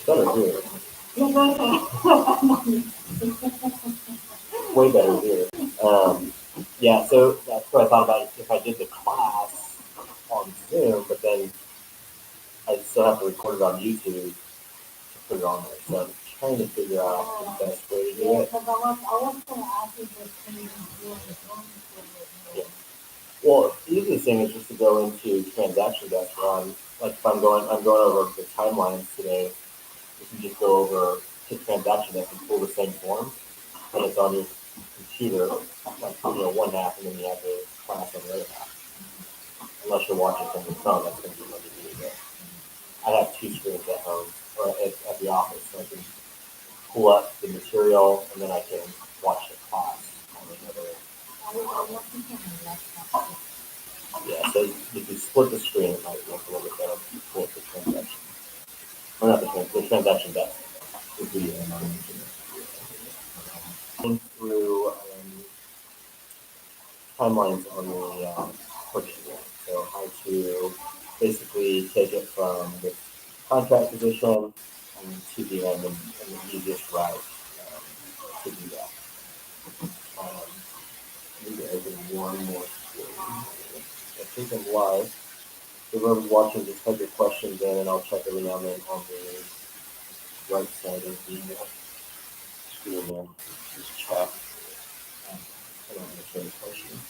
Better here. Way better here. Yeah, so that's what I thought about if I did the class on Zoom, but then I still have to record it on YouTube to put it on there. So I'm trying to figure out the best way to do it. Yeah. Well, the easiest thing is just to go into transaction desk run. Like if I'm going over the timelines today. If you just go over to transaction desk and pull the same form, and it's on your computer, like one half, and then you have the class on the other half. Unless you're watching from your phone, that's going to be what you do. I have two screens at home or at the office, so I can pull up the material and then I can watch the class on the other. Yeah, so if you split the screen, it might look a little bit better. Split the transaction, or not the transaction desk would be through timelines on the purchase one. So how to basically take it from the contract position to the end and the easiest route to do that. I need to open one more screen. I think I'm live. So whoever's watching, just type your questions in and I'll check every now and then on the right side of the screen there. Just check. I don't answer any questions.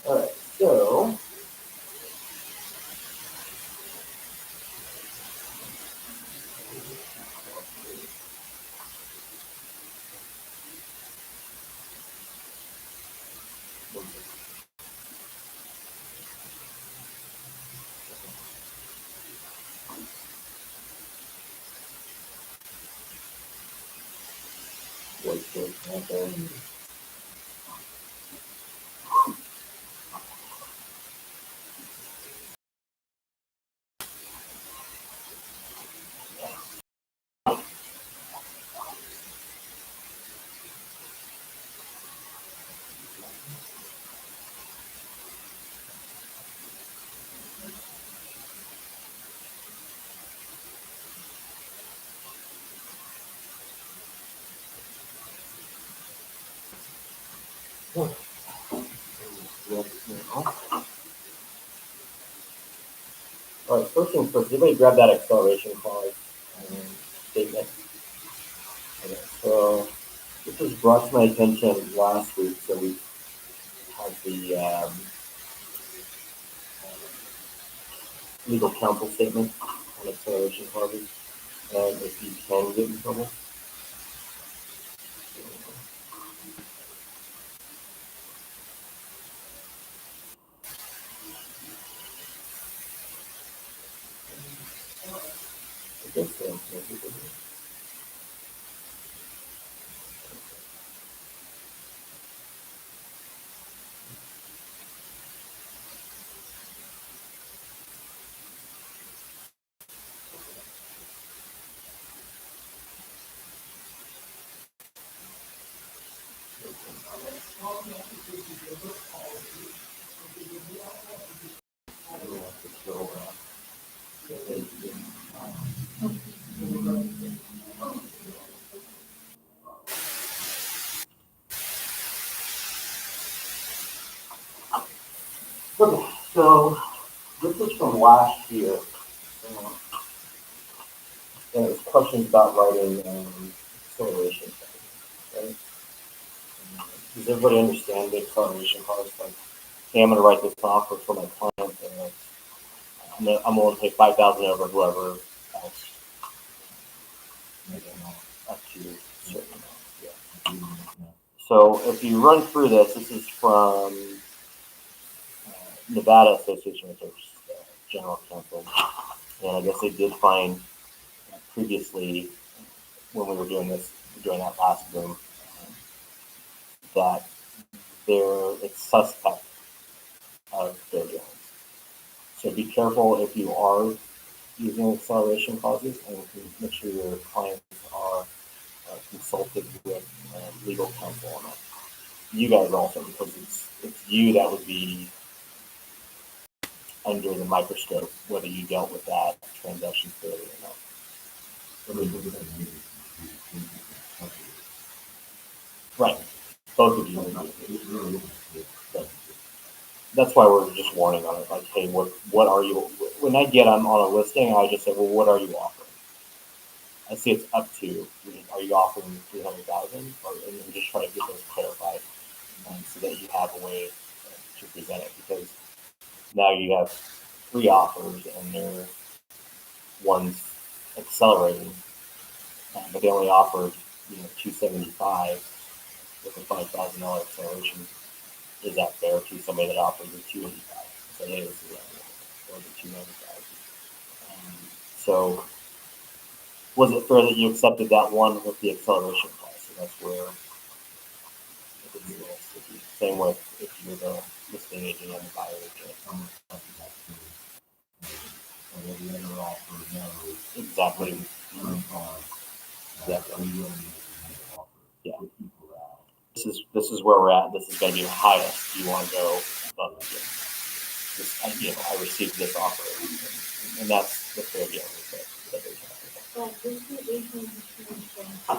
Alright, so what's happening? All right, first things first, everybody grab that acceleration clause statement. Okay, so this was brought to my attention last week, so we have the legal counsel statement on acceleration clauses, and if you can get in trouble. I guess so. Okay, so this is from last year. And it was questions about writing acceleration clauses, right? Does everybody understand the acceleration clause? Like, hey, I'm going to write this offer for my client, and I'm willing to pay $5,000 over whoever else. Up to a certain amount. Yeah. So if you run through this, this is from Nevada Association of General Counsel, and I guess they did find previously when we were doing that last Zoom, that it's suspect of fair dealings. So be careful if you are using acceleration clauses, and make sure your clients are consulted with legal counsel on that. You guys also, because it's you that would be under the microscope, whether you dealt with that transaction fairly or not. Right. Both of you. That's why we're just warning on it. Like, hey, what are you? When I get on a listing, I just say, well, what are you offering? I see it's up to. Are you offering 300,000, or and then just try to get those clarified, so that you have a way to present it. Because now you have 3 offers, and they're one's accelerating, but they only offered 275 with a $5,000 acceleration. Is that fair to somebody that offers a 285? So hey, this is or the 295. So was it fair that you accepted that one with the acceleration clause? So that's where it's a little sticky. Same with if you're the listing agent and the buyer agent. Exactly. Yeah. This is where we're at. This is going to be the highest you want to go above. This, I received this offer, and that's the fair deal that they're talking about. Well, this is agent insurance going from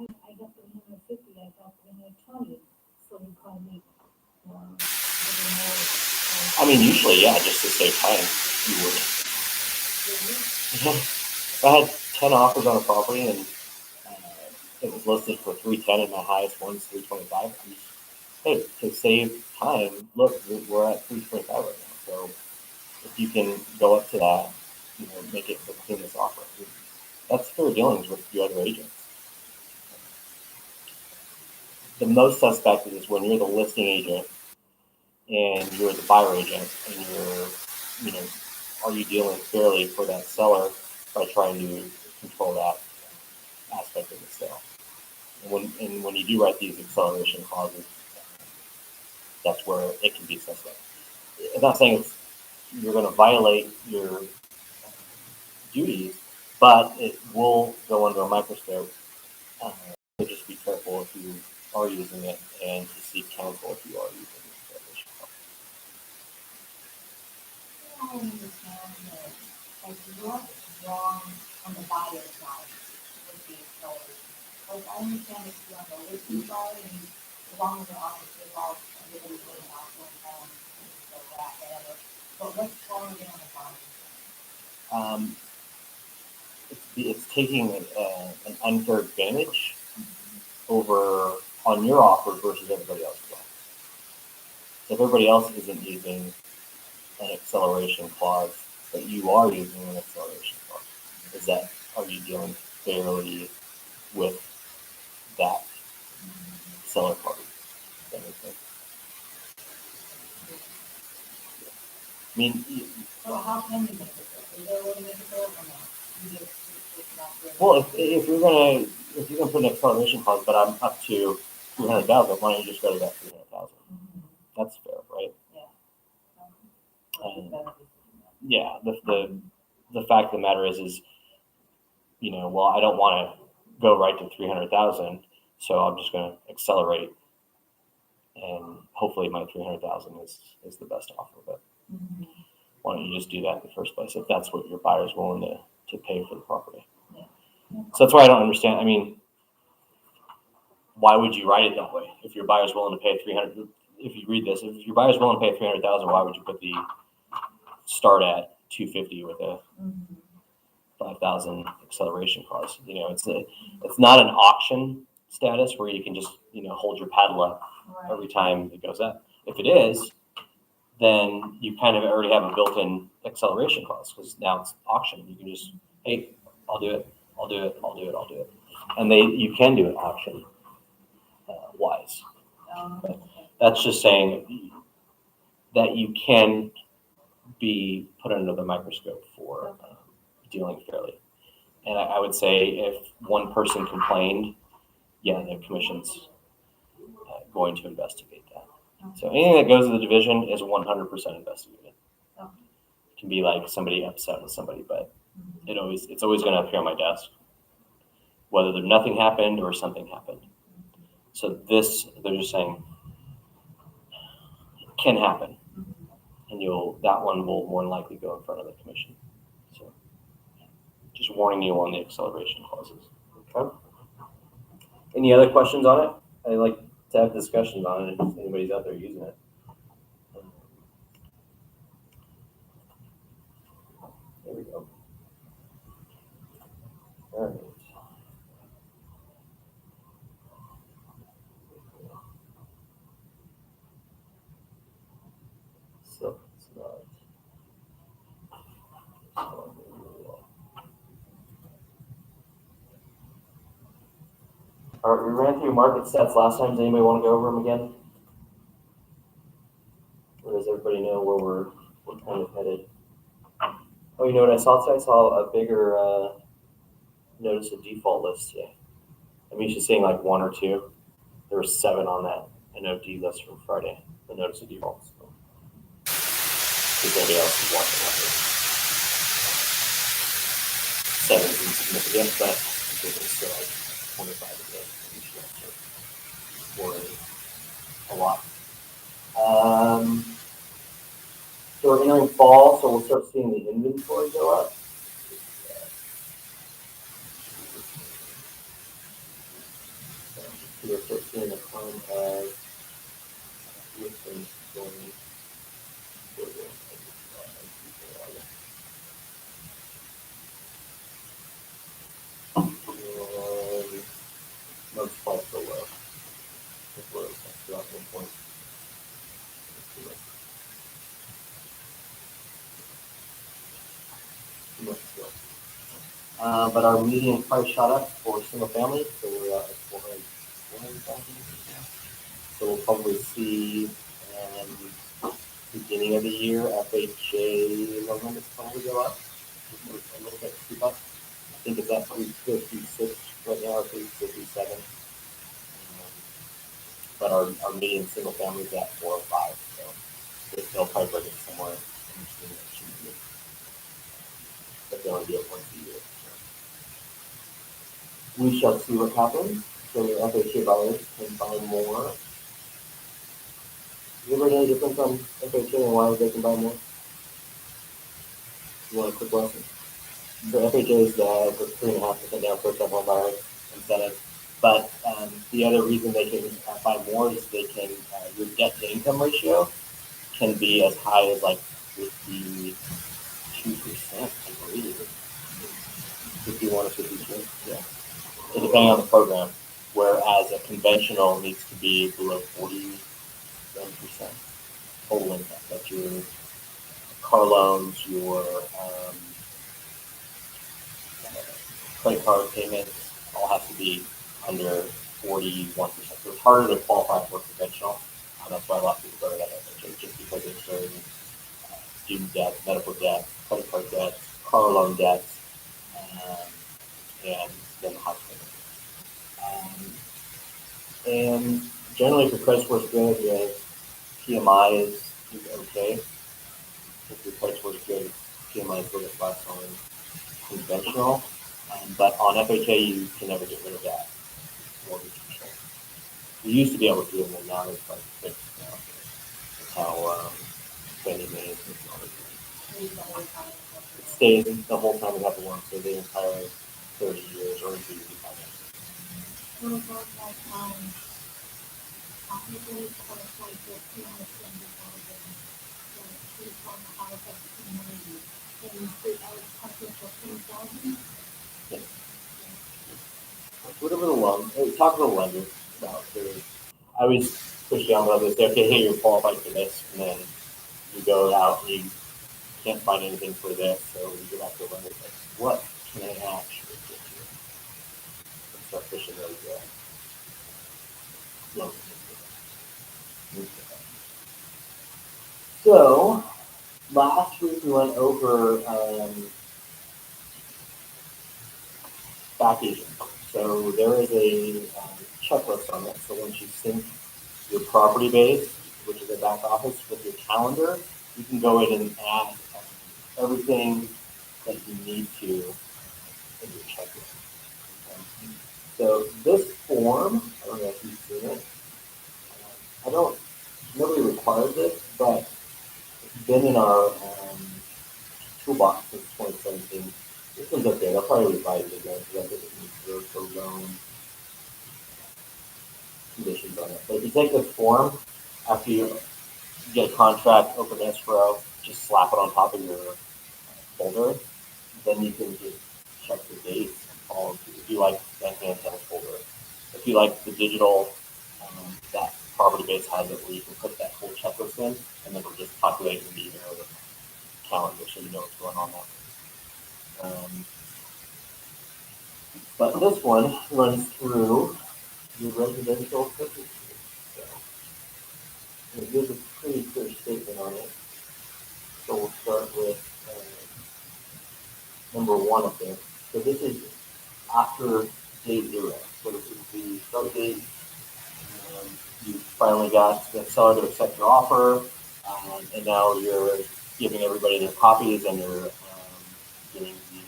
I got 350, I got 320, so you call me. I mean, usually, yeah, just to save time, you would. If I had 10 offers on a property and it was listed for 310 and my highest one's 325, hey, to save time, look, we're at 325 right now. So if you can go up to that, make it the cleanest offer. That's fair dealings with the other agents. The most suspect is when you're the listing agent and you're the buyer agent, and are you dealing fairly for that seller by trying to control that aspect of the sale? And when you do write these acceleration clauses, that's where it can be suspect. I'm not saying you're going to violate your duties, but it will go under a microscope. So just be careful if you are using it, and to seek counsel if you are using it. I understand that, like, what's wrong on the buyer side with the acceleration? Like, I understand if you're on the listing side, and as long as the office is all, everybody's really not going down, so that, whatever. But what's wrong with it on the buyer? It's taking an unfair advantage over on your offer versus everybody else's offer. So if everybody else isn't using an acceleration clause, but you are using an acceleration clause, are you dealing fairly with that seller party? Does that make sense? I mean, so how can you make it fair? Is there a way to make it fair or not? Well, if you're gonna put an acceleration clause, but I'm up to 300,000, why don't you just go to that 300,000? That's fair, right? Yeah. The fact of the matter is, well, I don't want to go right to 300,000, so I'm just going to accelerate, and hopefully my 300,000 is the best offer. But why don't you just do that in the first place if that's what your buyer's willing to pay for the property? So that's why I don't understand. I mean, why would you write it that way if your buyer's willing to pay 300? If you read this, if your buyer's willing to pay 300,000, why would you put the start at 250 with a 5,000 acceleration clause? It's not an auction status where you can just hold your paddle up every time it goes up. If it is, then you kind of already have a built-in acceleration clause, because now it's auction. You can just, hey, I'll do it, and you can do it auction wise. But that's just saying that you can be put under the microscope for dealing fairly. And I would say if one person complained, yeah, the commission's going to investigate that. So anything that goes to the division is 100% investigated. It can be like somebody upset with somebody, but it's always going to appear on my desk, whether nothing happened or something happened. So they're just saying, can happen, and that one will more than likely go in front of the commission. So, just warning you on the acceleration clauses. Okay. Any other questions on it? I'd like to have discussions on it if anybody's out there using it. There we go. All right. So it's not. All right, we ran through market stats last time. Does anybody want to go over them again? Or does everybody know where we're kind of headed? Oh, you know what I saw today? I saw a bigger notice of default list today. I'm used to seeing like one or two. There were 7 on that NOD list from Friday, the notice of default. So, if anybody else is watching that, 7 is insignificant, but I think it's still like 25 a day. Or a lot. So we're entering fall, so we'll start seeing the inventory go up. We'll start seeing the climb of listings going. Most quite so low. That's where it's at 1 point. But our median price shot up for single family, so we're at 400,000. So we'll probably see beginning of the year FHA loan limits probably go up a little bit, $2. I think it's at 356 right now, or 357. But our median single family is at 405, so they'll probably bring it somewhere in between that. But they only do it once a year. We shall see what happens. So the FHA buyers can buy more. Is there any difference on FHA and why they can buy more? You want a quick lesson? So FHA is the 3.5% down first time home buyer incentive. But the other reason they can buy more is they can, your debt to income ratio can be as high as like 52%, I believe. 51 or 52, yeah. So depending on the program, whereas a conventional needs to be below 41% total income. That's your car loans, your credit card payments, all have to be under 41%. So it's harder to qualify for conventional. That's why a lot of people go to that FHA, just because it's certain student debt, medical debt, credit card debt, car loan debt, and then the house payment. And generally, if your credit score is good, your PMI is okay. If your credit score is good, PMI is a little bit less on conventional. But on FHA, you can never get rid of that mortgage control. You used to be able to, and now it's like fixed now. That's how Fannie Mae is and all that. It stays the whole time you have the loan, so the entire 30 years or until you refinance. Whatever the loan, talk to the lender about it. I always push down the other, say, okay, hey, you're qualified for this, and then you go out and you can't find anything for this, so you go back to the lender and say, what can I actually get you? And start pushing those loans. So, last week we went over back agent. So there is a checklist on it. So once you sync your property base, which is a back office, with your calendar, you can go in and add everything that you need to in your checklist. Okay. So this form, I don't know if you've seen it. Nobody requires it, but it's been in our toolbox since 2017. This one's okay. They'll probably revise it again because I think it needs the loan conditions on it. But if you take this form, after you get a contract, open escrow, just slap it on top of your folder, then you can just check the dates and follow. If you like that handheld folder, if you like the digital, that property base has it where you can put that whole checklist in, and then it'll just populate in the email the calendar so you know what's going on there. But this one runs through your residential purchase. So it gives a pretty clear statement on it. So we'll start with number one up there. So this is after day 0. So this is the start date. You finally got the seller to accept your offer, and now you're giving everybody their copies, and you're doing the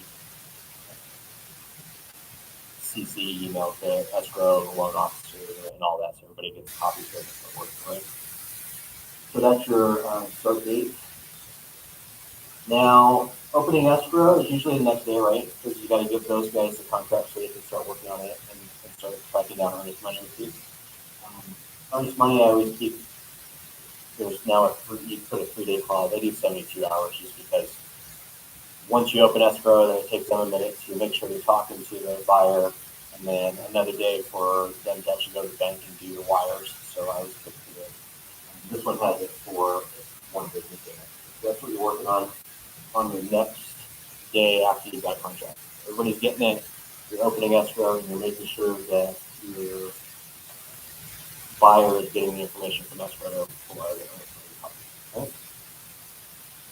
CC email to escrow, loan officer, and all that, so everybody gets copies of it working, right? So that's your start date. Now, opening escrow is usually the next day, right? Because you got to give those guys the contract so they can start working on it and start tracking down earnest money receipts. Earnest money, I always keep. There's now you put a 3-day clause. I do 72 hours just because once you open escrow, then it takes them a minute to make sure you're talking to the buyer, and then another day for them to actually go to the bank and do the wires. So I always put it. This one has it for one business day. So that's what you're working on the next day after you got contract. Everybody's getting it. You're opening escrow and you're making sure that your buyer is getting the information from escrow for wire. Right?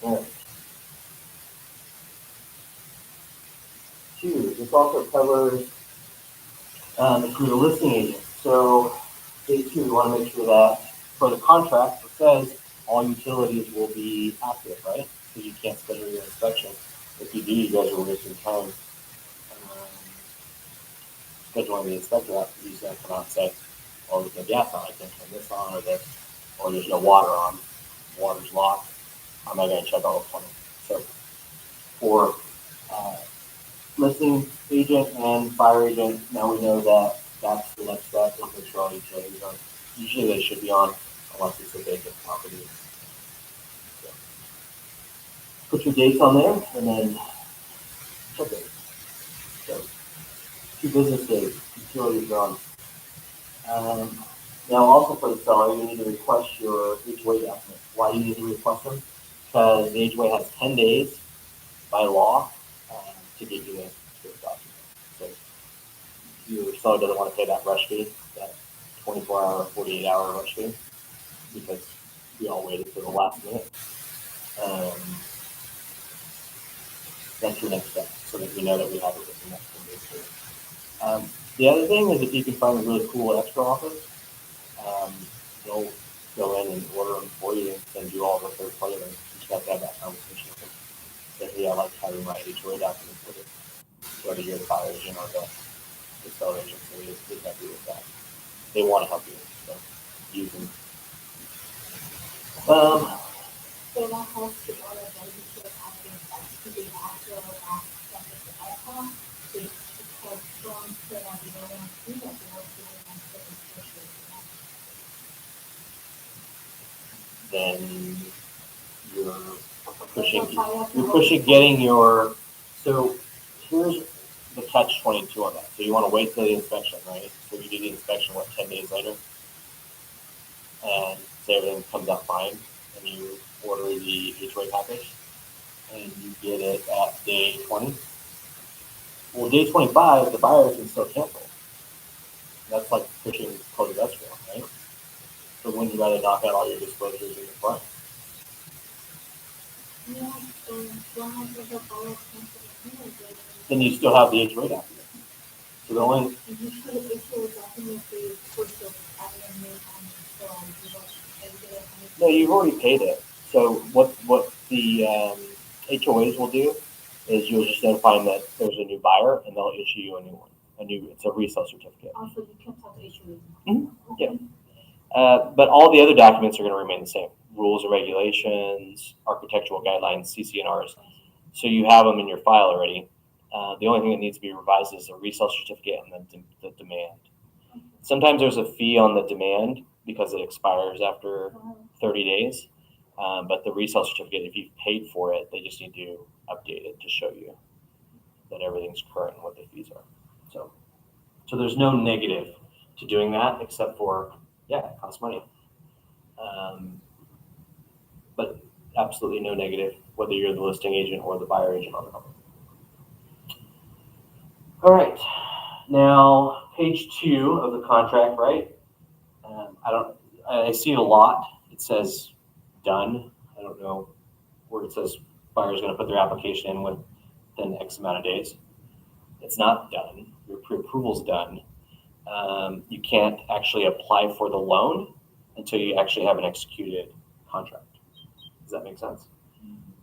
All right. 2, this also covers if you're a listing agent. So day 2, you want to make sure that for the contract, it says all utilities will be active, right? Because you can't schedule your inspection. If you do, you guys are wasting time scheduling the inspector out. He's going to come out and say, "Oh, there's no gas on. I can't turn this on, or there's no water on. Water's locked. How am I going to check all the plumbing?" So for listing agent and buyer agent, now we know that that's the next step. Is make sure all utilities are. Usually they should be on, unless it's a vacant property. So put your dates on there, and then check it. So 2 business days, utilities are on. Now, also for the seller, you need to request your HOA documents. Why do you need to request them? Because the HOA has 10 days by law to get you those documents. So your seller doesn't want to pay that rush fee, that 24-hour, 48-hour rush fee, because we all waited to the last minute. That's your next step, so that we know that we have it within that 10 days. The other thing is if you can find a really cool escrow office, they'll go in and order them for you and send you all the third party links. You just have to have that conversation with them. Say, hey, I like having my HOA documents with it. Whether you're the buyer agent or the seller agent, so they're happy with that. They want to help you, so use them. So that helps to order that you should have been to the actual subject to outcome. Because strong said on the other one, we have to work with them for the social. Then you're pushing getting your. So here's the catch-22 on that. So you want to wait till the inspection, right? So you do the inspection 10 days later, and say everything comes out fine, and you order the HOA package, and you get it at day 20. Well, day 25, the buyer can still cancel. That's like pushing close escrow, right? So when you rather knock out all your disclosures in the front. Yeah, Then you still have the HOA document. So the only. No, you've already paid it. So what the HOAs will do is you'll just notify them that there's a new buyer, and they'll issue you a new one. It's a resale certificate. Also, you kept out the HOA. Mm-hmm. Yeah. But all the other documents are going to remain the same. rules and regulations, architectural guidelines, CC&Rs. So you have them in your file already. The only thing that needs to be revised is the resale certificate and the demand. Sometimes there's a fee on the demand because it expires after 30 days. But the resale certificate, if you've paid for it, they just need to update it to show you that everything's current and what the fees are. So there's no negative to doing that except for, it costs money. But absolutely no negative, whether you're the listing agent or the buyer agent on the home. All right, now page 2 of the contract, right? I see it a lot. It says done. I don't know where it says buyer's going to put their application in within X amount of days. It's not done. Your pre-approval's done. You can't actually apply for the loan until you actually have an executed contract. Does that make sense?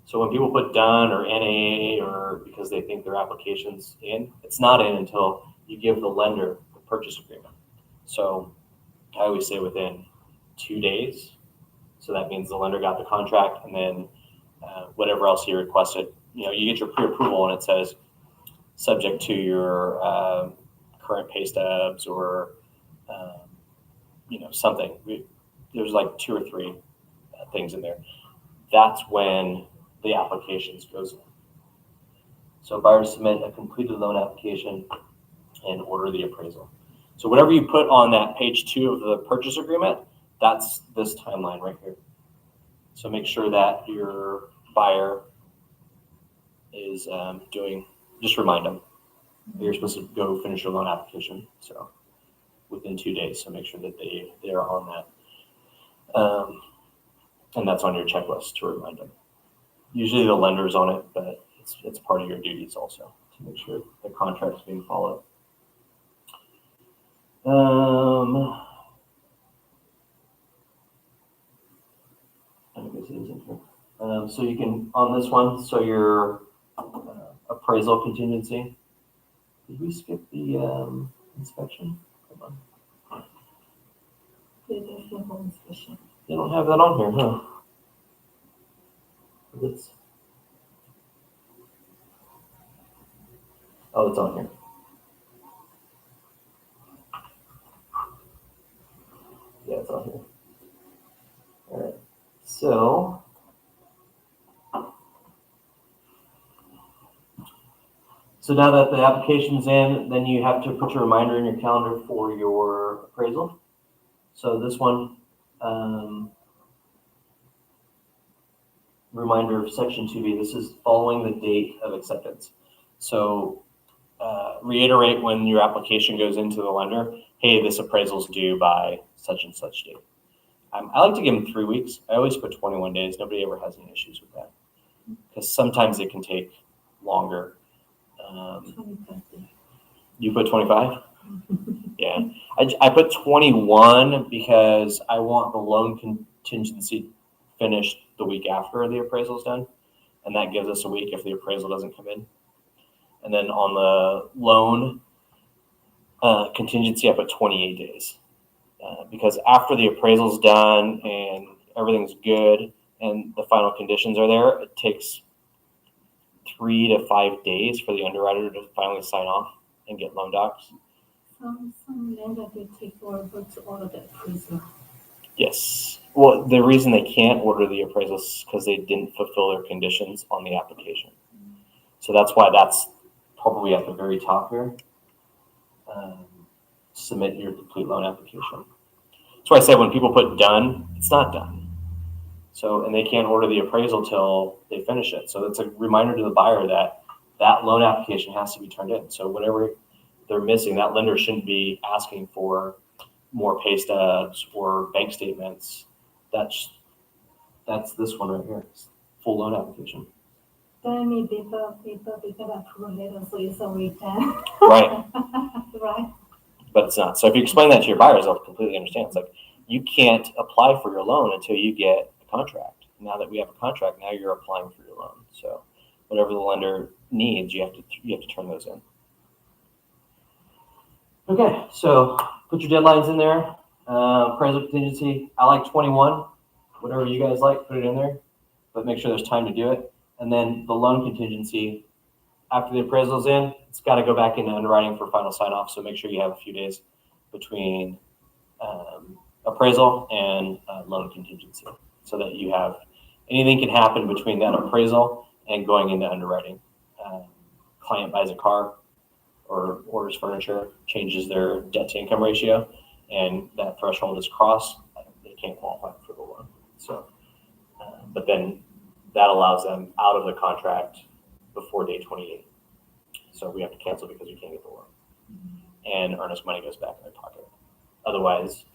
So when people put done or NA or because they think their application's in, it's not in until you give the lender the purchase agreement. So I always say within 2 days. So that means the lender got the contract, and then whatever else he requested. You get your pre-approval and it says subject to your current pay stubs or something. There's like 2 or 3 things in there. That's when the applications goes in. So buyers submit a completed loan application and order the appraisal. So whatever you put on that page 2 of the purchase agreement, that's this timeline right here. So make sure that your buyer is just remind them that you're supposed to go finish your loan application. So within 2 days, so make sure that they're on that. And that's on your checklist to remind them. Usually the lender's on it, but it's part of your duties also to make sure the contract's being followed. I guess it isn't here. So you can, on this one, so your appraisal contingency. Did we skip the inspection? Hold on. There's no home inspection. They don't have that on here, huh? It's on here. Yeah, it's on here. All right. So now that the application's in, then you have to put your reminder in your calendar for your appraisal. So this one, reminder of section 2B, this is following the date of acceptance. So reiterate when your application goes into the lender, hey, this appraisal's due by such and such date. I like to give them 3 weeks. I always put 21 days. Nobody ever has any issues with that because sometimes it can take longer. You put 25? Yeah. I put 21 because I want the loan contingency finished the week after the appraisal is done. And that gives us a week if the appraisal doesn't come in. And then on the loan contingency, I put 28 days. Because after the appraisal's done and everything's good and the final conditions are there, it takes 3 to 5 days for the underwriter to finally sign off and get loan docs. Some lender they take forever to order the appraisal. Yes. Well, the reason they can't order the appraisal is because they didn't fulfill their conditions on the application. So that's why that's probably at the very top here. Submit your complete loan application. That's why I said when people put done, it's not done. So, and they can't order the appraisal till they finish it. So it's a reminder to the buyer that that loan application has to be turned in. So whatever they're missing, that lender shouldn't be asking for more pay stubs or bank statements. That's this one right here. It's full loan application. Then me paper approval letter, so it's already done. Right. Right. But it's not. So if you explain that to your buyers, they'll completely understand. It's like you can't apply for your loan until you get a contract. Now that we have a contract, now you're applying for your loan. So whatever the lender needs, you have to turn those in. Okay, so put your deadlines in there. Appraisal contingency, I like 21 whatever you guys like, put it in there, but make sure there's time to do it. And then the loan contingency, after the appraisal's in, it's got to go back into underwriting for final sign off. So make sure you have a few days between appraisal and loan contingency, so that you have anything can happen between that appraisal and going into underwriting. Client buys a car or orders furniture, changes their debt to income ratio, and that threshold is crossed, they can't qualify for the loan. So, but then that allows them out of the contract before day 28. So we have to cancel because we can't get the loan, and earnest money goes back in their pocket. Otherwise,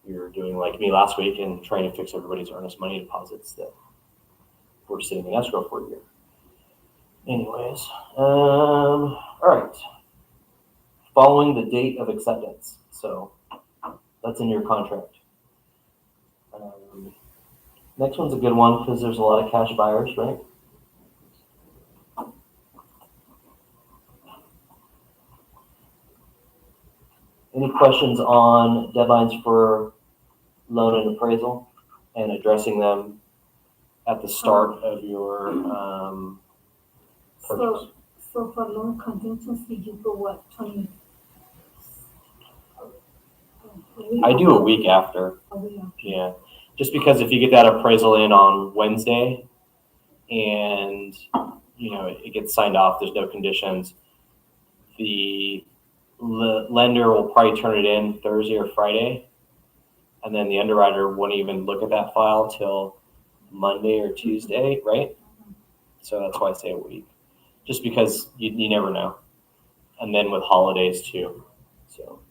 you're doing like me last week and trying to fix everybody's earnest money deposits that were sitting in escrow for a year. Anyways, all right. Following the date of acceptance. So that's in your contract. Next one's a good one because there's a lot of cash buyers, right? Any questions on deadlines for loan and appraisal and addressing them at the start of your purchase? So for loan contingency, you go what, 20? I do a week after. Yeah. Just because if you get that appraisal in on Wednesday and, it gets signed off, there's no conditions, the lender will probably turn it in Thursday or Friday, and then the underwriter won't even look at that file till Monday or Tuesday, right? So that's why I say a week, just because you never know. And then with holidays too. So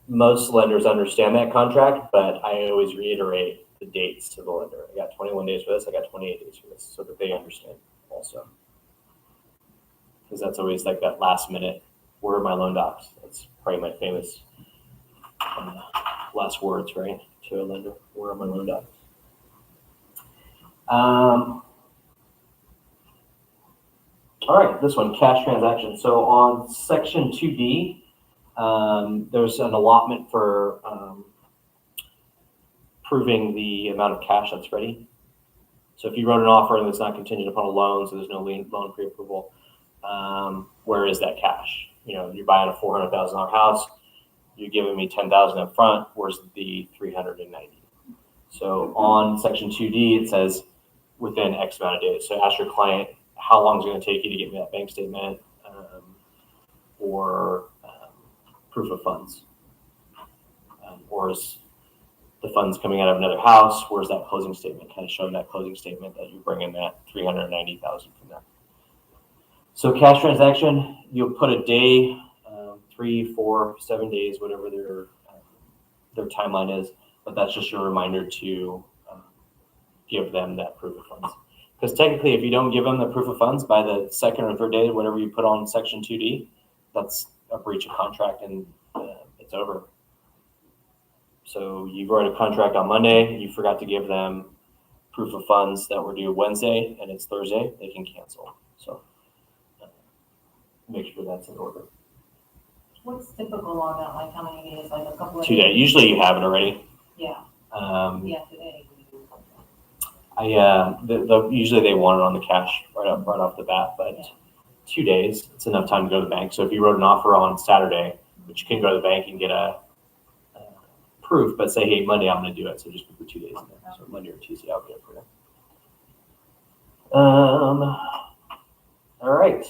most lenders understand that contract, but I always reiterate the dates to the lender. I got 21 days for this, I got 28 days for this, so that they understand also. Because that's always like that last minute, where are my loan docs? That's probably my famous last words, right, to a lender. Where are my loan docs? All right, this one, cash transaction. So on section 2D, there's an allotment for proving the amount of cash that's ready. So if you wrote an offer and it's not contingent upon a loan, so there's no loan pre-approval, where is that cash? You're buying a $400,000 house, you're giving me $10,000 up front, where's the $390? So on section 2D, it says within X amount of days. So ask your client, how long is it going to take you to get me that bank statement or proof of funds? Or is the funds coming out of another house? Where's that closing statement? Kind of show them that closing statement that you bring in that $390,000 from there. So cash transaction, you'll put a day, 3, 4, 7 days, whatever their timeline is, but that's just your reminder to give them that proof of funds. Because technically, if you don't give them the proof of funds by the second or third day, whatever you put on section 2D, that's a breach of contract and it's over. So you wrote a contract on Monday, you forgot to give them proof of funds that were due Wednesday, and it's Thursday, they can cancel. So make sure that's in order. What's typical on that? Like how many days? Like a couple of 2 days. Usually you have it already. Yeah. Today. Usually they want it on the cash right off the bat, but 2 days, it's enough time to go to the bank. So if you wrote an offer on Saturday, but you can go to the bank and get a proof, but say, hey, Monday I'm going to do it. So just put the 2 days in there. So Monday or Tuesday, I'll get it for you. All right.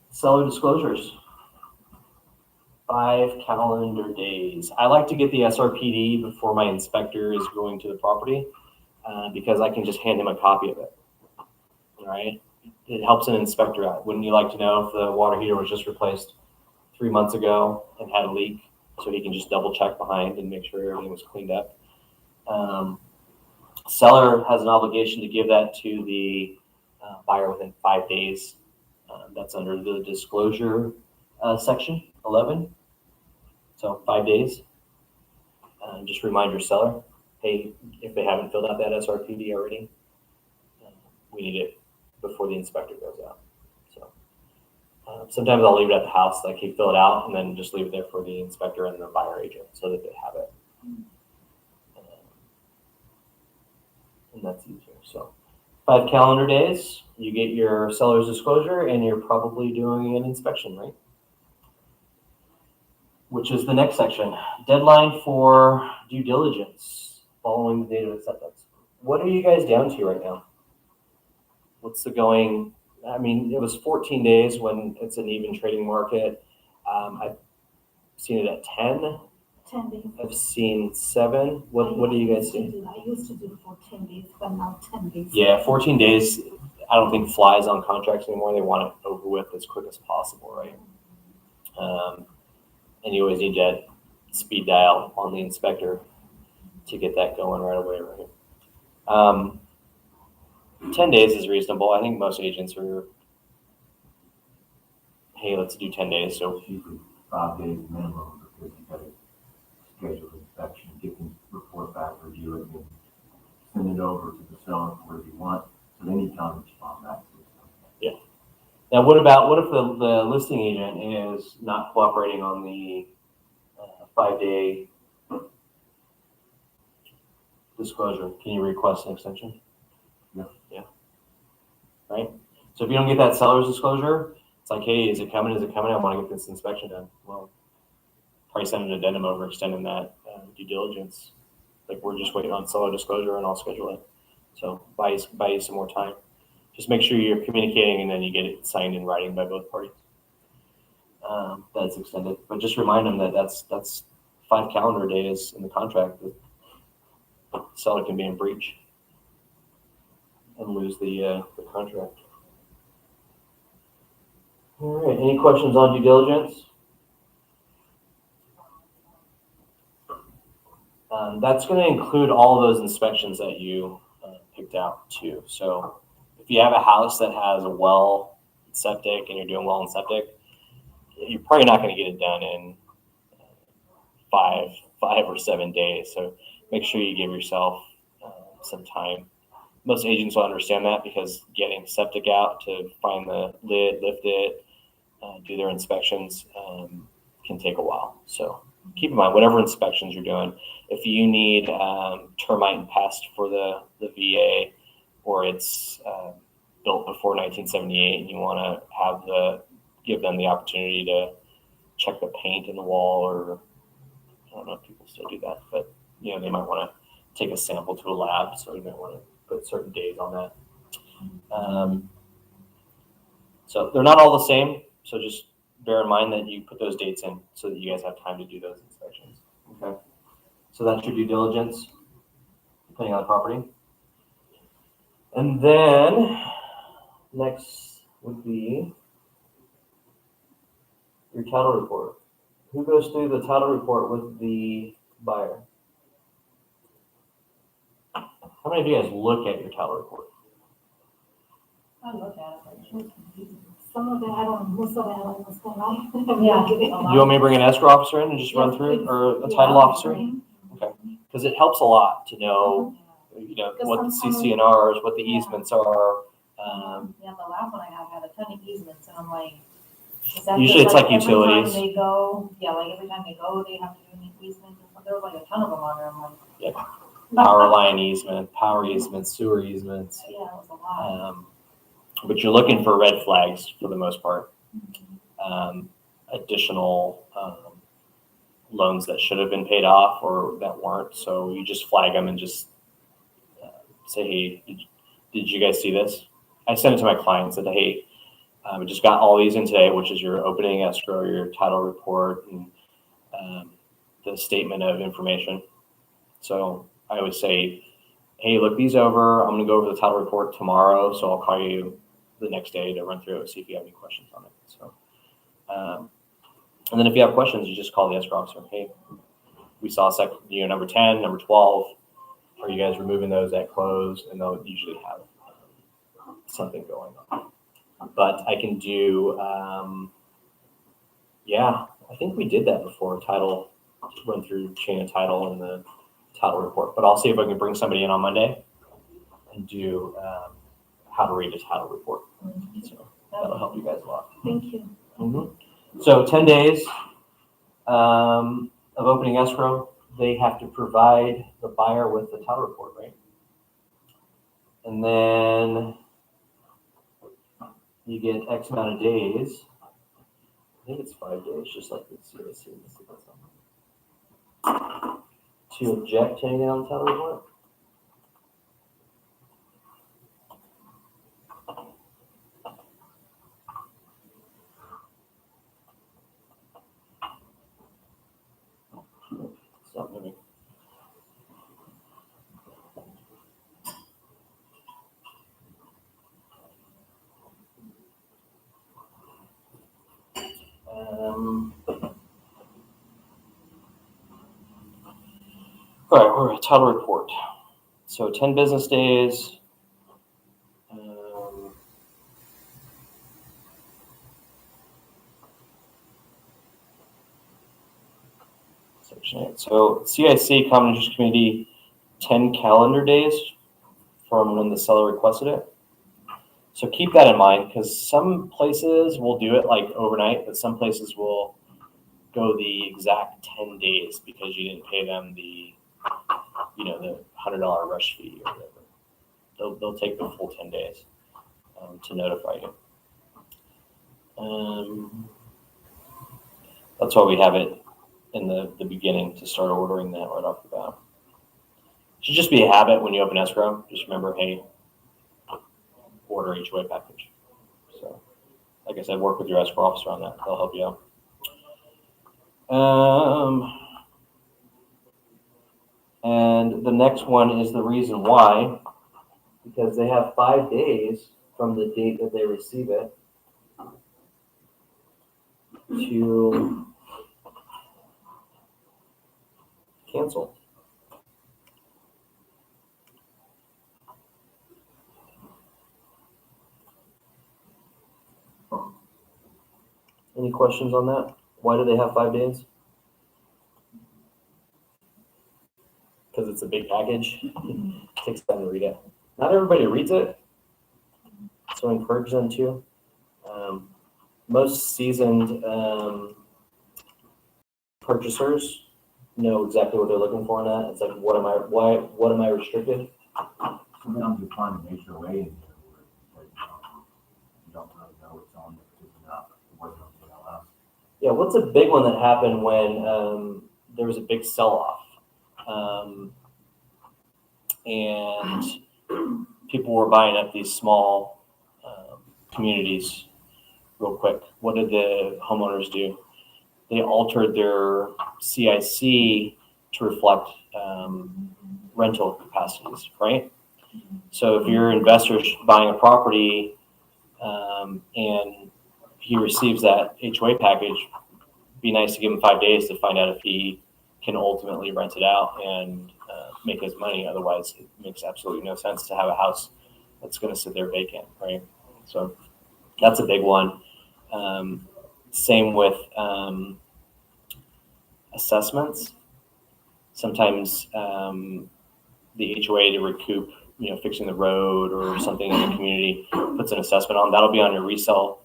Seller disclosures. 5 calendar days. I like to get the SRPD before my inspector is going to the property because I can just hand him a copy of it. All right. It helps an inspector out. Wouldn't you like to know if the water heater was just replaced 3 months ago and had a leak, so he can just double check behind and make sure everything was cleaned up? Seller has an obligation to give that to the buyer within 5 days. That's under the disclosure section 11. So 5 days. Just remind your seller, hey, if they haven't filled out that SRPD already, we need it before the inspector goes out. So Sometimes I'll leave it at the house, like he fill it out, and then just leave it there for the inspector and the buyer agent so that they have it. And that's easier. So 5 calendar days, you get your seller's disclosure, and you're probably doing an inspection, right? Which is the next section. Deadline for due diligence following the date of acceptance. What are you guys down to right now? What's the going? I mean, it was 14 days when it's an even trading market. I've seen it at 10. 10 days. I've seen 7. What do you guys see? I used to do for 10 days, but now 10 days. Yeah, 14 days, I don't think flies on contracts anymore. They want it over with as quick as possible, right? And you always need that speed dial on the inspector to get that going right away, right? 10 days is reasonable. I think most agents are, hey, let's do 10 days. So It's usually 5 days minimum because you got to schedule the inspection, get the report back, review it, and send it over to the seller for whatever you want. So they need time to respond back to it. now what if the listing agent is not cooperating on the 5-day disclosure? Can you request an extension? Yeah. Right? So if you don't get that seller's disclosure, it's like, hey, is it coming? Is it coming? I want to get this inspection done. Well, probably send an addendum over extending that due diligence. Like, we're just waiting on seller disclosure, and I'll schedule it. So buy you some more time. Just make sure you're communicating, and then you get it signed in writing by both parties. That's extended, but just remind them that that's 5 calendar days in the contract that the seller can be in breach and lose the contract. All right. Any questions on due diligence? That's going to include all of those inspections that you picked out too. So if you have a house that has a well, septic, and you're doing well in septic, you're probably not going to get it done in 5 or 7 days. So make sure you give yourself some time. Most agents will understand that because getting septic out to find the lid, lift it, do their inspections can take a while. So keep in mind, whatever inspections you're doing, if you need termite and pest for the VA, or it's built before 1978 and you want to give them the opportunity to check the paint in the wall, or I don't know if people still do that, but they might want to take a sample to a lab, so you might want to put certain days on that. So they're not all the same, so just bear in mind that you put those dates in so that you guys have time to do those inspections. Okay, so that's your due diligence, depending on the property. And then next would be your title report. Who goes through the title report with the buyer? How many of you guys look at your title report? I look at it, but it's really confusing. Some of it I don't, most of it I don't understand. Yeah. Do you want me to bring an escrow officer in and just run through, or a title officer? Okay, because it helps a lot to know, what the CC&Rs, what the easements are. Yeah, the last one I had a ton of easements, and I'm like, is that Usually just it's like every utilities. time they go, every time they go, they have to do an easement. There was like a ton of them on there. I'm like, Power line easement, power easements, sewer easements. yeah, it was a lot. But you're looking for red flags for the most part. Additional loans that should have been paid off or that weren't. So you just flag them and just say, hey, did you guys see this? I sent it to my client, said, hey, I just got all these in today, which is your opening escrow, your title report, and the statement of information. So I always say, hey, look these over. I'm going to go over the title report tomorrow, so I'll call you the next day to run through it, see if you have any questions on it. So, and then if you have questions, you just call the escrow officer. Hey, we saw number 10, number 12. Are you guys removing those at close? And they'll usually have something going on. But I can do, I think we did that before, title, run through chain of title and the title report. But I'll see if I can bring somebody in on Monday and do how to read a title report. So That'll help you guys a lot. Thank you. So 10 days of opening escrow, they have to provide the buyer with the title report, right? And then you get X amount of days. I think it's 5 days, just like the CIC. To object to anything on the title report. Stop moving. All right, we're at title report. So 10 business days. Section 8. So CIC, Common Interest Community, 10 calendar days from when the seller requested it. So keep that in mind, because some places will do it like overnight, but some places will go the exact 10 days because you didn't pay them the $100 rush fee or whatever. They'll take the full 10 days to notify you. That's why we have it in the beginning to start ordering that right off the bat. It should just be a habit when you open escrow. Just remember, hey, order HOA package. So, like I said, work with your escrow officer on that. They'll help you out. And the next one is the reason why, because they have 5 days from the date that they receive it to cancel. Any questions on that? Why do they have 5 days? Because it's a big package. It takes time to read it. Not everybody reads it, so I encourage them to. Most seasoned purchasers know exactly what they're looking for in that. It's like, what am I restricted? Sometimes you find an HOA in there where you don't really know what's on there because you're not working on the LLS. Yeah, what's a big one that happened when there was a big sell-off? And people were buying up these small communities real quick. What did the homeowners do? They altered their CIC to reflect rental capacities, right? So if your investor's buying a property and he receives that HOA package, be nice to give him 5 days to find out if he can ultimately rent it out and make his money. Otherwise, it makes absolutely no sense to have a house that's going to sit there vacant, right? So that's a big one. Same with assessments. Sometimes the HOA to recoup, fixing the road or something in the community puts an assessment on. That'll be on your resale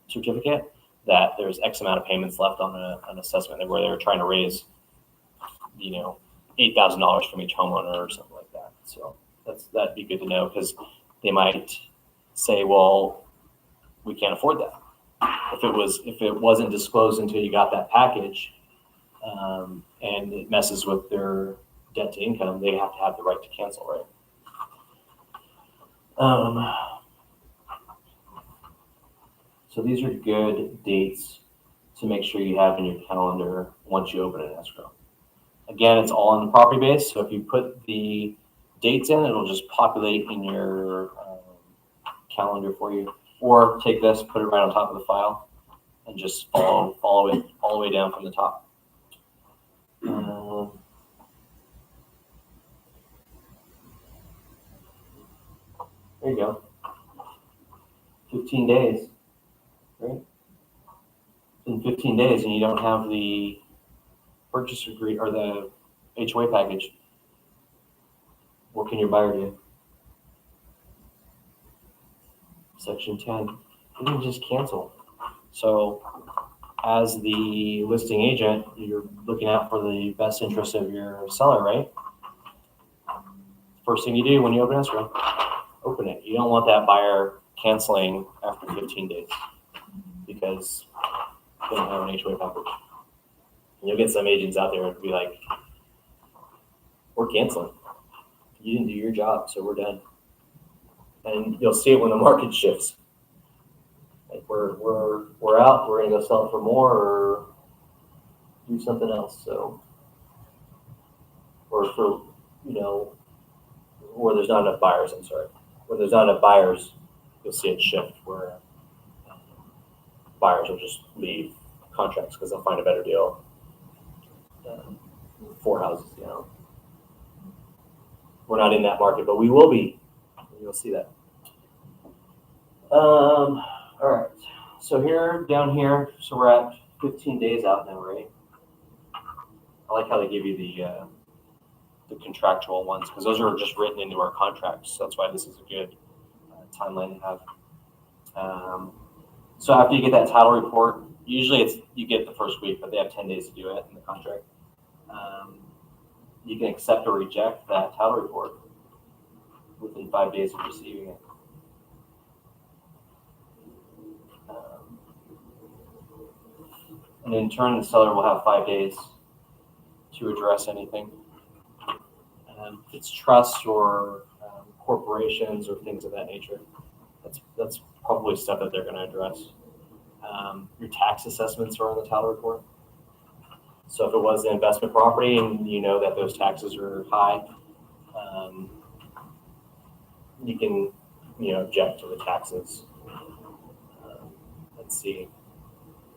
certificate that there's X amount of payments left on an assessment where they're trying to raise, $8,000 from each homeowner or something like that. So that'd be good to know because they might say, well, we can't afford that. If it wasn't disclosed until you got that package, and it messes with their debt to income, they have to have the right to cancel, right? So these are good dates to make sure you have in your calendar once you open an escrow. Again, it's all on the property base, so if you put the dates in, it'll just populate in your calendar for you. Or take this, put it right on top of the file, and just follow it all the way down from the top. There you go. 15 days, right? In 15 days, and you don't have the purchase agree or the HOA package. What can your buyer do? Section 10. you can just cancel. So as the listing agent, you're looking out for the best interest of your seller, right? First thing you do when you open escrow, open it. You don't want that buyer canceling after 15 days because they don't have an HOA package. And you'll get some agents out there and be like, we're canceling. You didn't do your job, so we're done. And you'll see it when the market shifts. Like we're out, we're gonna go sell it for more or do something else. So, or for, where there's not enough buyers, I'm sorry. When there's not enough buyers, you'll see it shift where buyers will just leave contracts because they'll find a better deal. 4 houses, We're not in that market, but we will be. You'll see that. All right. So down here, so we're at 15 days out now, right? I like how they give you the contractual ones because those are just written into our contracts. So that's why this is a good timeline to have. So after you get that title report, usually you get it the first week, but they have 10 days to do it in the contract. You can accept or reject that title report within 5 days of receiving it. And in turn, the seller will have 5 days to address anything. If it's trusts or corporations or things of that nature, that's probably stuff that they're going to address. Your tax assessments are on the title report. So if it was an investment property and you know that those taxes are high, you can object to the taxes. Let's see.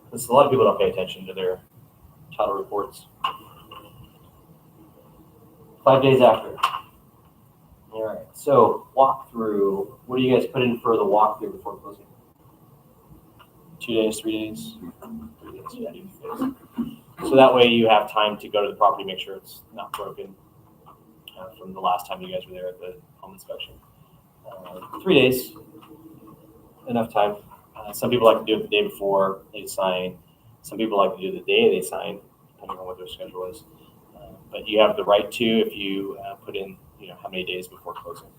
Because a lot of people don't pay attention to their title reports. 5 days after. All right. So walkthrough. What do you guys put in for the walkthrough before closing? 2 days, 3 days? 3 days. Yeah, 2 days. So that way you have time to go to the property, make sure it's not broken from the last time you guys were there at the home inspection. 3 days, enough time. Some people like to do it the day before they sign. Some people like to do it the day they sign, depending on what their schedule is. But you have the right to if you put in, how many days before closing.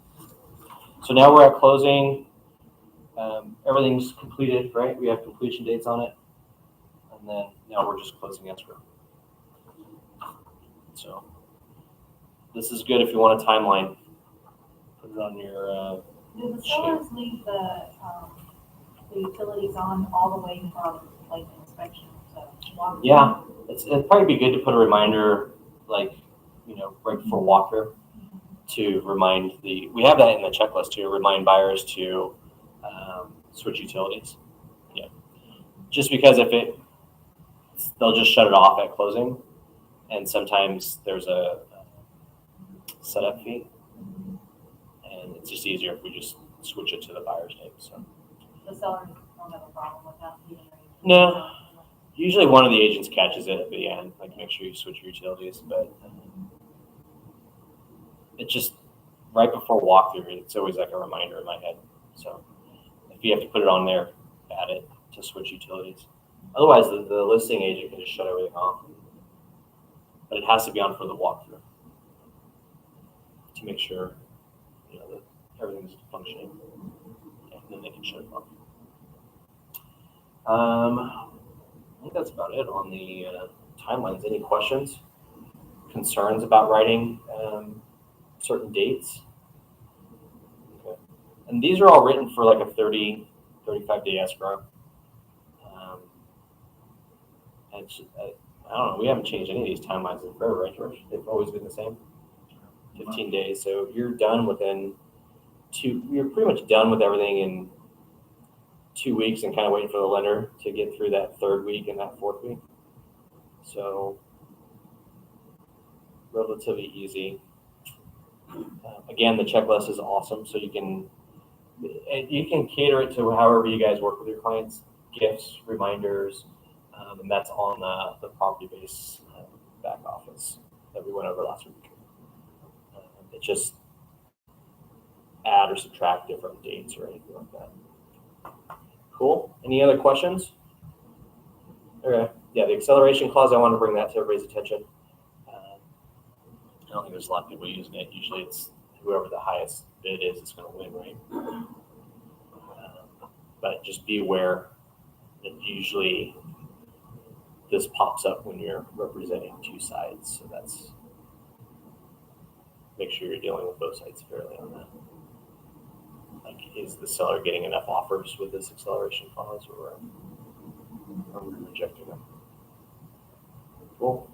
So now we're at closing. Everything's completed, right? We have completion dates on it. And then now we're just closing escrow. So this is good if you want a timeline. Put it on your Do the sellers leave the utilities on all the way from like inspection to walkthrough? Yeah, it'd probably be good to put a reminder, like, right before walkthrough, to remind we have that in the checklist to remind buyers to switch utilities. Yeah, just because they'll just shut it off at closing, and sometimes there's a setup fee, and it's just easier if we just switch it to the buyer's name. So The sellers don't have a problem with that either. no, usually one of the agents catches it at the end, like make sure you switch your utilities, but it's just right before walkthrough. It's always like a reminder in my head. So if you have to put it on there, add it to switch utilities. Otherwise, the listing agent can just shut everything off. But it has to be on for the walkthrough to make sure that everything's functioning, and then they can shut it off. I think that's about it on the timelines. Any questions, concerns about writing certain dates? Okay. And these are all written for like a 30, 35-day escrow. I don't know, we haven't changed any of these timelines in forever, right, George? They've always been the same. 15 days. So you're done you're pretty much done with everything in 2 weeks and kind of waiting for the lender to get through that 3rd week and that 4th week. So relatively easy. Again, the checklist is awesome. So you can cater it to however you guys work with your clients, gifts, reminders, and that's on the property-based back office that we went over last week. It just add or subtract different dates or anything like that. Cool. Any other questions? Okay. Yeah, the acceleration clause, I want to bring that to everybody's attention. I don't think there's a lot of people using it. Usually it's whoever the highest bid is going to win, right? But just be aware that usually this pops up when you're representing two sides. So that's, make sure you're dealing with both sides fairly on that. Like, is the seller getting enough offers with this acceleration clause, or are we rejecting them? Cool.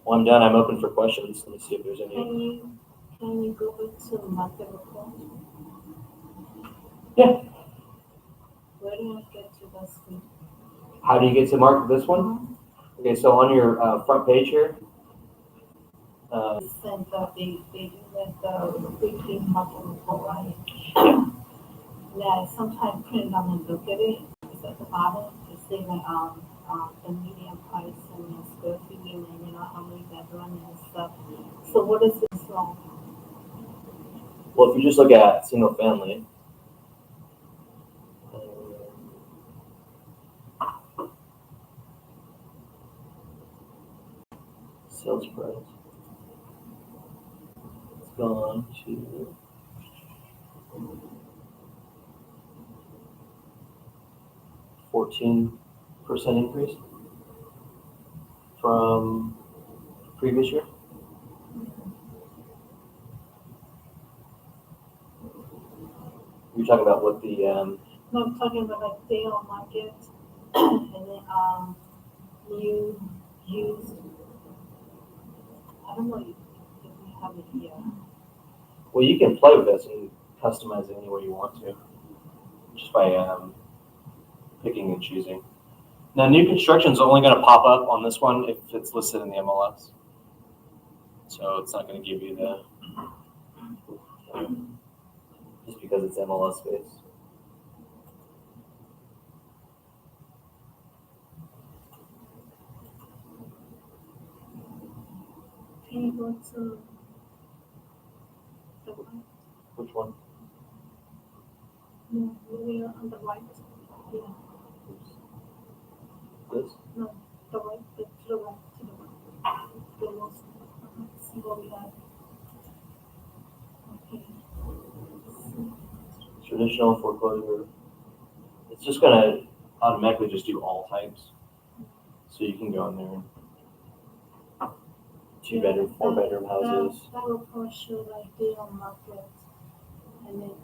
Well, I'm done. I'm open for questions. Let me see if there's any. Can you go into market report? Yeah. Where do I get to the screen? How do you get to mark this one? Okay, so on your front page here. Send they do the weekly market report, right? Yeah. Yeah, sometimes print them and look at it. It's at the bottom. It's saying the median price and the square feet and how many bedrooms and stuff. So what is this wrong? Well, if you just look at single family, sales price, it's gone to 14% increase from previous year. You're talking about what the No, I'm talking about like day on market and then new, used. I don't know if we have it here. well, you can play with this and customize it any way you want to, just by picking and choosing. Now, new construction is only going to pop up on this one if it's listed in the MLS. So it's not going to give you the, just because it's MLS based. Can you go to the right? Which one? No, we are on the right. Yeah, This? no, the right, to the right, to the right. The most, see what we have. Okay. Traditional foreclosure. It's just going to automatically just do all types. So you can go in there and 2-bedroom, 4-bedroom houses. That will probably show like day on market and then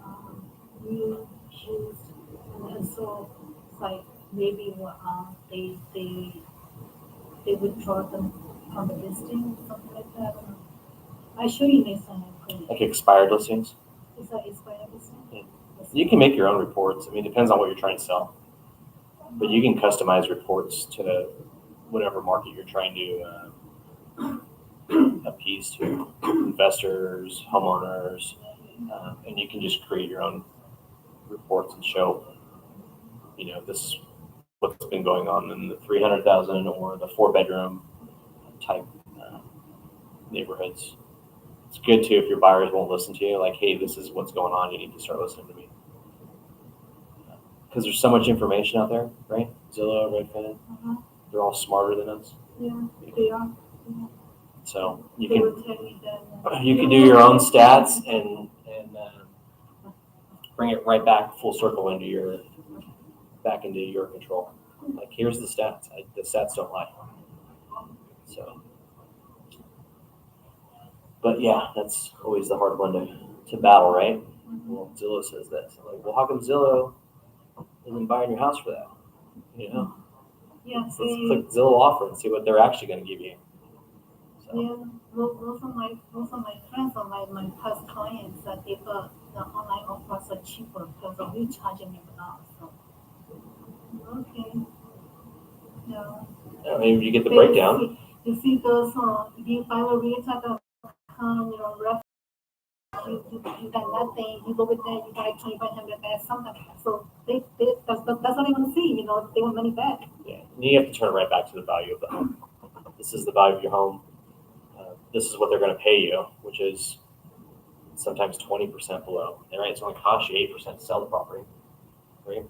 new, used, and then so it's like maybe they withdraw them from the listing or something like that. I don't know. I show you next time. Like expired listings. Is that expired listing? Yeah. You can make your own reports. I mean, it depends on what you're trying to sell. But you can customize reports to whatever market you're trying to appease to, investors, homeowners, and you can just create your own reports and show, this is what's been going on in the 300,000 or the 4-bedroom type neighborhoods. It's good too if your buyers won't listen to you, like, hey, this is what's going on, you need to start listening to me. Because there's so much information out there, right? Zillow, Redfin, they're all smarter than us. Yeah, they are. Yeah. So you They can will tell you that. you can do your own stats and bring it right back full circle into your control. Like, here's the stats. The stats don't lie. So, but yeah, that's always the hard one to battle, right? Well, Zillow says this. I'm like, well, how come Zillow isn't buying your house for that? Yeah, So let's click Zillow offer and see what they're actually going to give you. So. Yeah, most of my friends or my past clients that they thought the online offers are cheaper because of you charging me now. So okay. Yeah, maybe you get the breakdown. You see those if you find a realtor.com, rough you got nothing, you go with that, you got 2,500 back, something. So that's what they want to see, they want money back. Yeah, you have to turn it right back to the value of the home. This is the value of your home. This is what they're going to pay you, which is sometimes 20% below. And right, it's only cost you 8% to sell the property, right?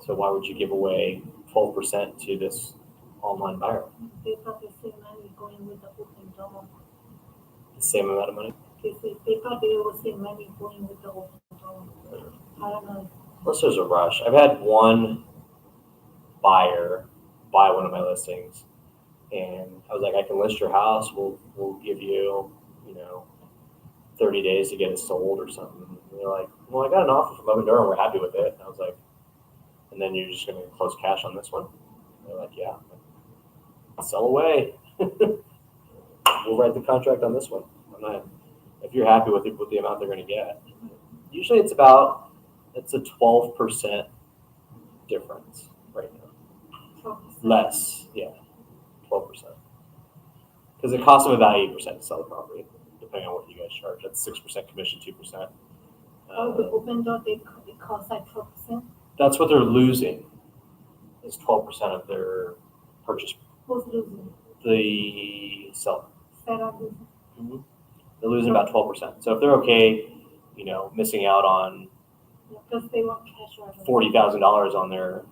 So why would you give away 12% to this online buyer? They thought they save money going with the open door. The same amount of money? They thought they would save money going with the open door. I don't know. Unless there's a rush. I've had one buyer buy one of my listings, and I was like, I can list your house. We'll give you, 30 days to get it sold or something. And they're like, well, I got an offer from Open Door and we're happy with it. And I was like, and then you're just going to close cash on this one? And they're like, yeah. Sell away. We'll write the contract on this one. If you're happy with the amount they're going to get. Usually it's a 12% difference right now. Less, yeah, 12%. Because it costs them about 8% to sell the property, depending on what you guys charge. That's 6% commission, 2%. The open door, it costs like 12%. That's what they're losing, is 12% of their purchase. Who's losing? The seller. Seller losing. Mm-hmm. They're losing about 12%. So if they're okay, missing out on Because they want cash right away. $40,000 on their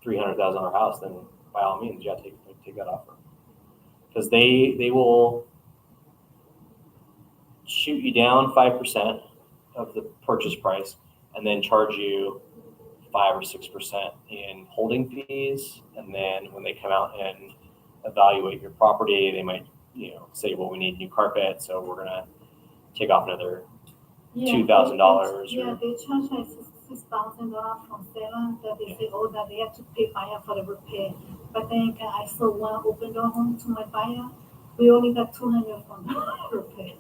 $300,000 house, then by all means, yeah, take that offer. Because they will shoot you down 5% of the purchase price, and then charge you 5 or 6% in holding fees. And then when they come out and evaluate your property, they might, say, well, we need new carpet, so we're gonna take off another $2,000. Yeah, they charge like $6,000 from seller that they say, that they have to pay buyer for the repair. But then I sold one open door home to my buyer. We only got $200 from the repair.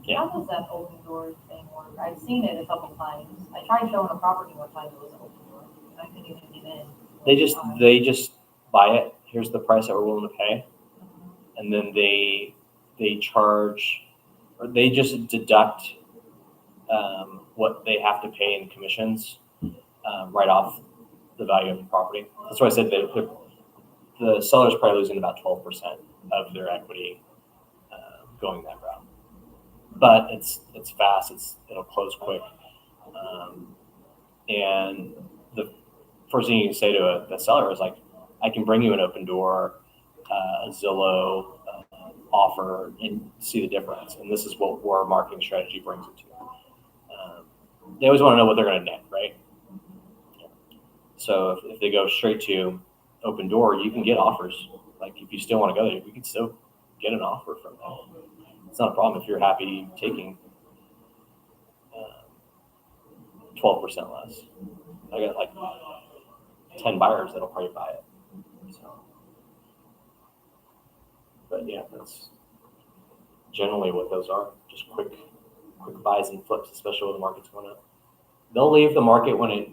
Yeah. How does that open door thing work? I've seen it a couple times. I tried showing a property one time, it was an open door. I couldn't even get in. They just buy it. Here's the price that we're willing to pay. And then they charge, or they just deduct what they have to pay in commissions right off the value of the property. That's why I said the seller's probably losing about 12% of their equity going that route. But it's fast. It'll close quick. And the first thing you can say to the seller is like, I can bring you an open door, a Zillow offer, and see the difference. And this is what our marketing strategy brings it to. They always want to know what they're going to net, right? So if they go straight to open door, you can get offers. Like if you still want to go there, you can still get an offer from them. It's not a problem if you're happy taking 12% less. I got like 10 buyers that'll probably buy it. So, but yeah, that's generally what those are. Just quick buys and flips, especially when the market's going up. They'll leave the market when it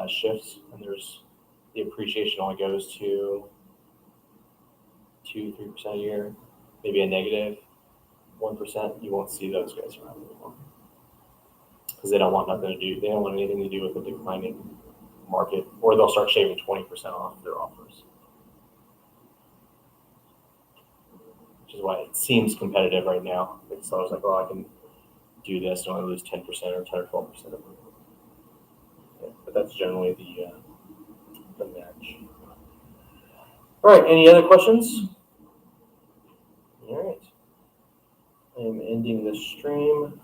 shifts and there's the appreciation only goes to 2-3% a year, maybe a negative 1%. You won't see those guys around anymore because they don't want nothing to do. They don't want anything to do with the declining market, or they'll start shaving 20% off their offers, which is why it seems competitive right now. So I was like, I can do this and only lose 10% or 10 or 12%. Yeah, but that's generally the match. All right. Any other questions? All right. I am ending the stream.